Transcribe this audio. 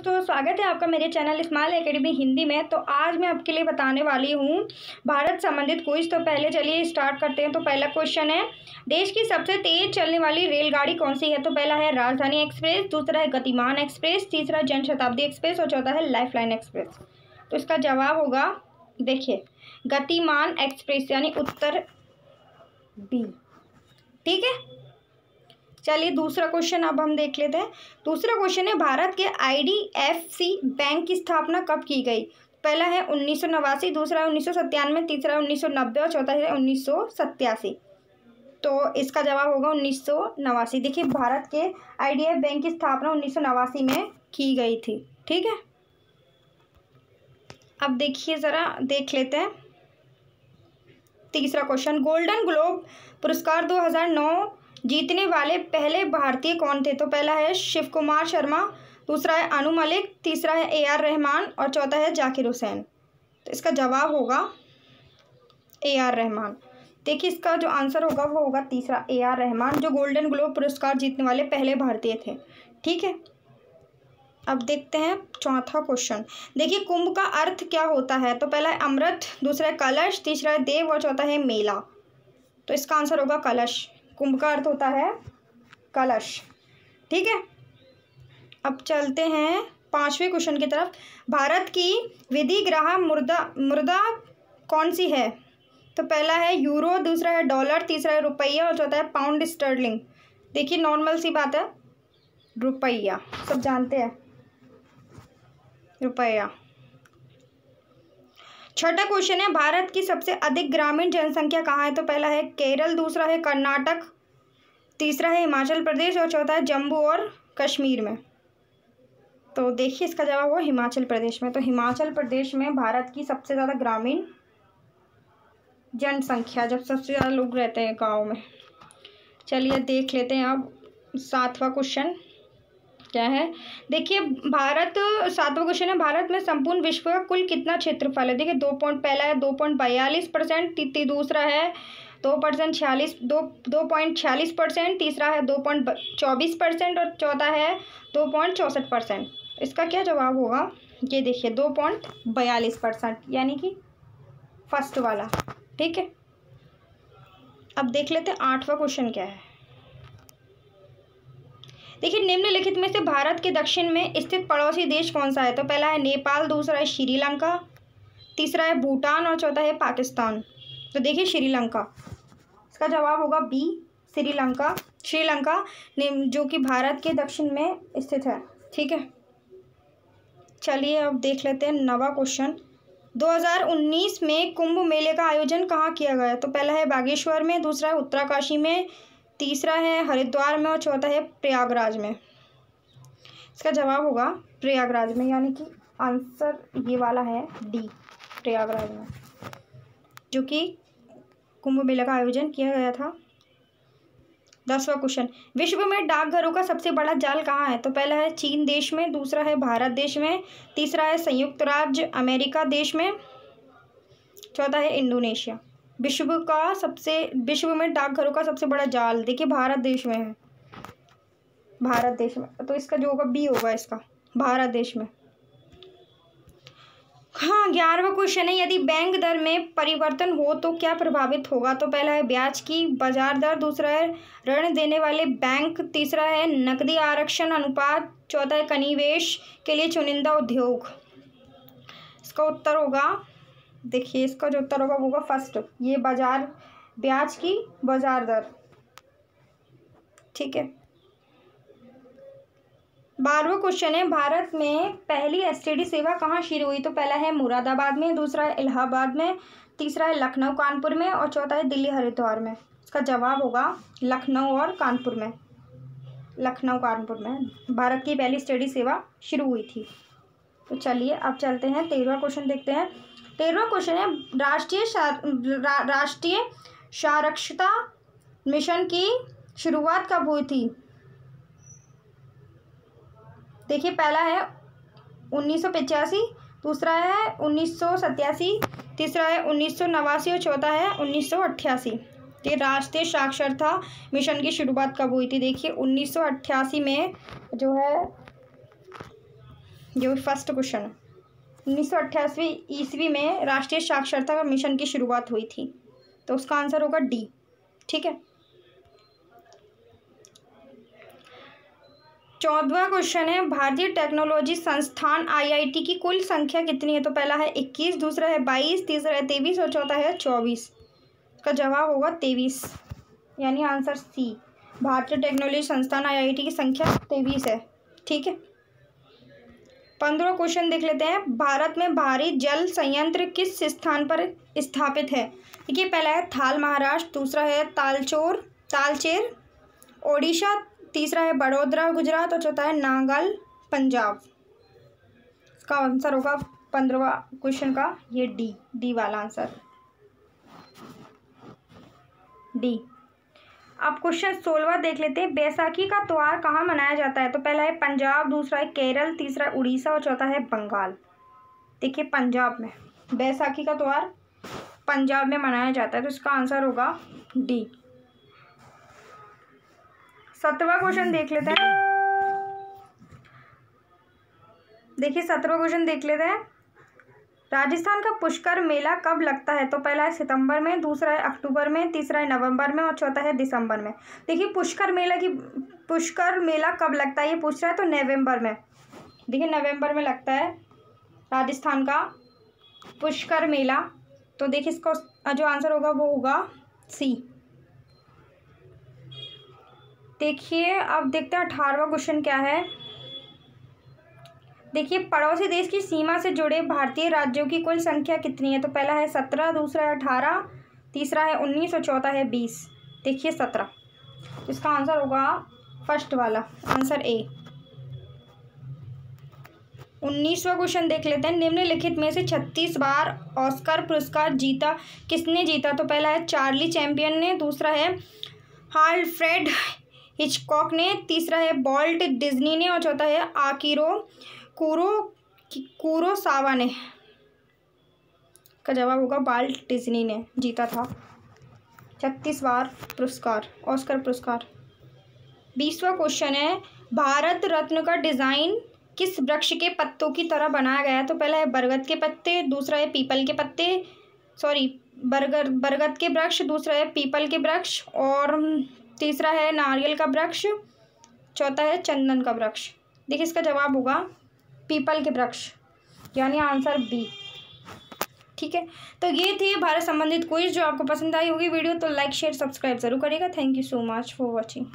दोस्तों, स्वागत है आपका मेरे चैनल स्माइल एकेडमी हिंदी में। तो आज मैं आपके लिए बताने वाली हूँ भारत संबंधित क्विज। तो पहले चलिए स्टार्ट करते हैं। तो पहला क्वेश्चन है, देश की सबसे तेज चलने वाली रेलगाड़ी कौन सी है? तो पहला है राजधानी एक्सप्रेस, दूसरा है गतिमान एक्सप्रेस, तीसरा जनशताब्दी एक्सप्रेस और चौथा है लाइफलाइन एक्सप्रेस। तो इसका जवाब होगा, देखिए, गतिमान एक्सप्रेस यानी उत्तर बी। ठीक है, चलिए दूसरा क्वेश्चन अब हम देख लेते हैं। दूसरा क्वेश्चन है, भारत के IDFC बैंक की स्थापना कब की गई? पहला है 1989, दूसरा है 1997, तीसरा है 1990 और चौथा है 1987। तो इसका जवाब होगा 1989। देखिए, भारत के IDFC बैंक की स्थापना 1989 में की गई थी। ठीक है, अब देखिए ज़रा देख लेते हैं तीसरा क्वेश्चन। गोल्डन ग्लोब पुरस्कार 2009 जीतने वाले पहले भारतीय कौन थे? तो पहला है शिव कुमार शर्मा, दूसरा है अनु मलिक, तीसरा है AR रहमान और चौथा है जाकिर हुसैन। तो इसका जवाब होगा AR रहमान। देखिए, इसका जो आंसर होगा वो होगा तीसरा, AR रहमान, जो गोल्डन ग्लोब पुरस्कार जीतने वाले पहले भारतीय थे। ठीक है, अब देखते हैं चौथा क्वेश्चन। देखिए, कुंभ का अर्थ क्या होता है? तो पहला है अमृत, दूसरा है कलश, तीसरा है देव और चौथा है मेला। तो इसका आंसर होगा कलश। कुंभ का अर्थ होता है कलश। ठीक है, अब चलते हैं पांचवें क्वेश्चन की तरफ। भारत की विधिग्राह मुद्रा कौन सी है? तो पहला है यूरो, दूसरा है डॉलर, तीसरा है रुपया और चौथा है पाउंड स्टर्लिंग। देखिए, नॉर्मल सी बात है, रुपया सब जानते हैं, रुपया। छठा क्वेश्चन है, भारत की सबसे अधिक ग्रामीण जनसंख्या कहाँ है? तो पहला है केरल, दूसरा है कर्नाटक, तीसरा है हिमाचल प्रदेश और चौथा है जम्मू और कश्मीर में। तो देखिए, इसका जवाब हुआ हिमाचल प्रदेश में। तो हिमाचल प्रदेश में भारत की सबसे ज़्यादा ग्रामीण जनसंख्या, जब सबसे ज़्यादा लोग रहते हैं गाँव में। चलिए देख लेते हैं अब सातवां क्वेश्चन क्या है। देखिए, सातवां क्वेश्चन है, भारत में संपूर्ण विश्व का कुल कितना क्षेत्रफल है? देखिए, पहला है 2.42%, दूसरा है 2.46%, तीसरा है 2.24% और चौथा है 2.64%। इसका क्या जवाब होगा? ये देखिए, 2.42% यानी कि फर्स्ट वाला। ठीक है, अब देख लेते हैं आठवां क्वेश्चन क्या है। देखिए, निम्नलिखित में से भारत के दक्षिण में स्थित पड़ोसी देश कौन सा है? तो पहला है नेपाल, दूसरा है श्रीलंका, तीसरा है भूटान और चौथा है पाकिस्तान। तो देखिए, श्रीलंका। इसका जवाब होगा बी, श्रीलंका। श्रीलंका जो कि भारत के दक्षिण में स्थित है। ठीक है, चलिए अब देख लेते हैं नवा क्वेश्चन। 2019 में कुंभ मेले का आयोजन कहाँ किया गया? तो पहला है बागेश्वर में, दूसरा है उत्तरकाशी में, तीसरा है हरिद्वार में और चौथा है प्रयागराज में। इसका जवाब होगा प्रयागराज में, यानी कि आंसर ये वाला है डी, प्रयागराज में, जो कि कुंभ मेला का आयोजन किया गया था। 10वां क्वेश्चन, विश्व में डाकघरों का सबसे बड़ा जाल कहाँ है? तो पहला है चीन देश में, दूसरा है भारत देश में, तीसरा है संयुक्त राज्य अमेरिका देश में, चौथा है इंडोनेशिया। विश्व में डाकघरों का सबसे बड़ा जाल देखिए भारत देश में है, भारत देश में। तो इसका जो होगा बी होगा, इसका भारत देश में। हाँ, 11वां क्वेश्चन है, यदि बैंक दर में परिवर्तन हो तो क्या प्रभावित होगा? तो पहला है ब्याज की बाजार दर, दूसरा है ऋण देने वाले बैंक, तीसरा है नकदी आरक्षण अनुपात, चौथा है निवेश के लिए चुनिंदा उद्योग। इसका उत्तर होगा, देखिए, इसका जो उत्तर होगा वो होगा फर्स्ट, ये ब्याज की बाजार दर। ठीक है, 12वां क्वेश्चन है, भारत में पहली STD सेवा कहाँ शुरू हुई? तो पहला है मुरादाबाद में, दूसरा है इलाहाबाद में, तीसरा है लखनऊ कानपुर में और चौथा है दिल्ली हरिद्वार में। इसका जवाब होगा लखनऊ और कानपुर में। लखनऊ कानपुर में भारत की पहली STD सेवा शुरू हुई थी। तो चलिए अब चलते हैं 13वां क्वेश्चन देखते हैं। 13वां क्वेश्चन है, राष्ट्रीय साक्षरता मिशन की शुरुआत कब हुई थी? देखिए, पहला है 1985, दूसरा है 1987, तीसरा है 1989 और चौथा है 1988। ये राष्ट्रीय साक्षरता मिशन की शुरुआत कब हुई थी? देखिए, 1988 में जो है ये फर्स्ट क्वेश्चन है। 1988 ईस्वी में राष्ट्रीय साक्षरता मिशन की शुरुआत हुई थी, तो उसका आंसर होगा डी। ठीक है। 14वां क्वेश्चन है, भारतीय टेक्नोलॉजी संस्थान IIT की कुल संख्या कितनी है? तो पहला है 21, दूसरा है 22, तीसरा है 23 और चौथा है 24। इसका जवाब होगा 23, यानी आंसर सी। भारतीय टेक्नोलॉजी संस्थान IIT की संख्या 23 है। ठीक है। 15वां क्वेश्चन देख लेते हैं, भारत में भारी जल संयंत्र किस स्थान पर स्थापित है? देखिए, पहला है थाल महाराष्ट्र, दूसरा है तालचेर ओडिशा, तीसरा है बड़ोदरा गुजरात और चौथा है नांगल पंजाब। इसका आंसर होगा 15वां क्वेश्चन का ये डी वाला आंसर, डी। अब क्वेश्चन 16वां देख लेते हैं, बैसाखी का त्योहार कहाँ मनाया जाता है? तो पहला है पंजाब, दूसरा है केरल, तीसरा उड़ीसा और चौथा है बंगाल। देखिए, पंजाब में बैसाखी का त्योहार पंजाब में मनाया जाता है, तो इसका आंसर होगा डी। 17वां क्वेश्चन देख लेते हैं। देखिए, 17वां क्वेश्चन देख लेते हैं, राजस्थान का पुष्कर मेला कब लगता है? तो पहला है सितंबर में, दूसरा है अक्टूबर में, तीसरा है नवंबर में और चौथा है दिसंबर में। देखिए, पुष्कर मेला कब लगता है ये पूछ रहा है, तो नवंबर में। देखिए, नवंबर में लगता है राजस्थान का पुष्कर मेला। तो देखिए, इसका जो आंसर होगा वो होगा सी। देखिए, अब देखते हैं 18वां क्वेश्चन क्या है। देखिए, पड़ोसी देश की सीमा से जुड़े भारतीय राज्यों की कुल संख्या कितनी है? तो पहला है 17, दूसरा है 18, तीसरा है 19 और चौथा है 20। देखिए, 17, इसका आंसर होगा फर्स्ट वाला आंसर ए। 19वां क्वेश्चन देख लेते हैं, निम्नलिखित में से 36 बार ऑस्कर पुरस्कार किसने जीता? तो पहला है चार्ली चैंपियन ने, दूसरा है अल्फ्रेड हिचकॉक ने, तीसरा है वॉल्ट डिज्नी ने और चौथा है आकिरो कुरोसावा ने। का जवाब होगा वॉल्ट डिज्नी ने जीता था 36 बार ऑस्कर पुरस्कार। 20वां क्वेश्चन है, भारत रत्न का डिज़ाइन किस वृक्ष के पत्तों की तरह बनाया गया है? तो पहला है बरगद के पत्ते, दूसरा है बरगद के वृक्ष, दूसरा है पीपल के वृक्ष और तीसरा है नारियल का वृक्ष, चौथा है चंदन का वृक्ष। देखिए, इसका जवाब होगा पीपल के वृक्ष, यानी आंसर बी। ठीक है, तो ये थी भारत संबंधित क्विज। जो आपको पसंद आई होगी वीडियो तो लाइक शेयर सब्सक्राइब जरूर करिएगा। Thank you so much for watching.